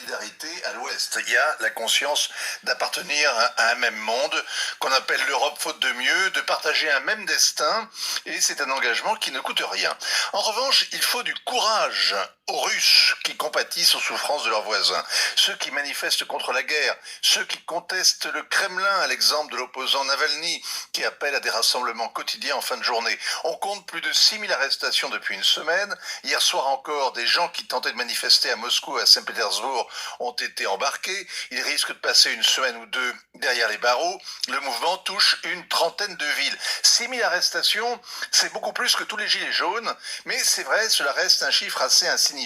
solidarité à l'Ouest. Il y a la conscience d'appartenir à un même monde, qu'on appelle l'Europe faute de mieux, de partager un même destin, et c'est un engagement qui ne coûte rien. En revanche, il faut du courage aux Russes qui compatissent aux souffrances de leurs voisins, ceux qui manifestent contre la guerre, ceux qui contestent le Kremlin, à l'exemple de l'opposant Navalny, qui appelle à des rassemblements quotidiens en fin de journée. On compte plus de 6000 arrestations depuis une semaine. Hier soir encore, des gens qui tentaient de manifester à Moscou et à Saint-Pétersbourg ont été embarqués. Ils risquent de passer une semaine ou deux derrière les barreaux. Le mouvement touche une trentaine de villes. 6000 arrestations, c'est beaucoup plus que tous les gilets jaunes, mais c'est vrai, cela reste un chiffre assez insignifiant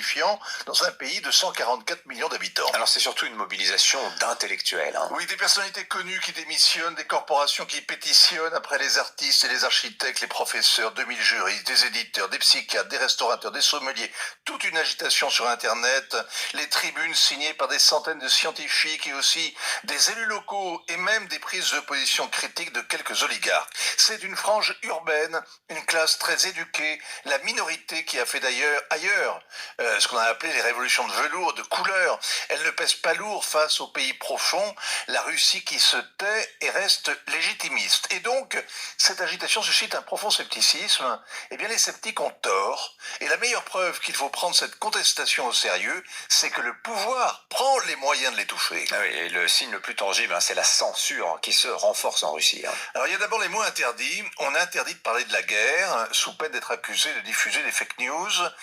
dans un pays de 144 millions d'habitants. Alors c'est surtout une mobilisation d'intellectuels. Oui, des personnalités connues qui démissionnent, des corporations qui pétitionnent, après les artistes et les architectes, les professeurs, 2000 juristes, des éditeurs, des psychiatres, des restaurateurs, des sommeliers, toute une agitation sur Internet, les tribunes signées par des centaines de scientifiques et aussi des élus locaux et même des prises de position critiques de quelques oligarques. C'est une frange urbaine, une classe très éduquée, la minorité qui a fait d'ailleurs ailleurs ce qu'on a appelé les révolutions de velours, de couleur. Elle ne pèse pas lourd face aux pays profonds, la Russie qui se tait et reste légitimiste. Et donc, cette agitation suscite un profond scepticisme. Eh bien, les sceptiques ont tort. Et la meilleure preuve qu'il faut prendre cette contestation au sérieux, c'est que le pouvoir prend les moyens de l'étouffer. Ah oui, et le signe le plus tangible, c'est la censure qui se renforce en Russie. Alors, il y a d'abord les mots interdits. On interdit de parler de la guerre, sous peine d'être accusé de diffuser des fake news.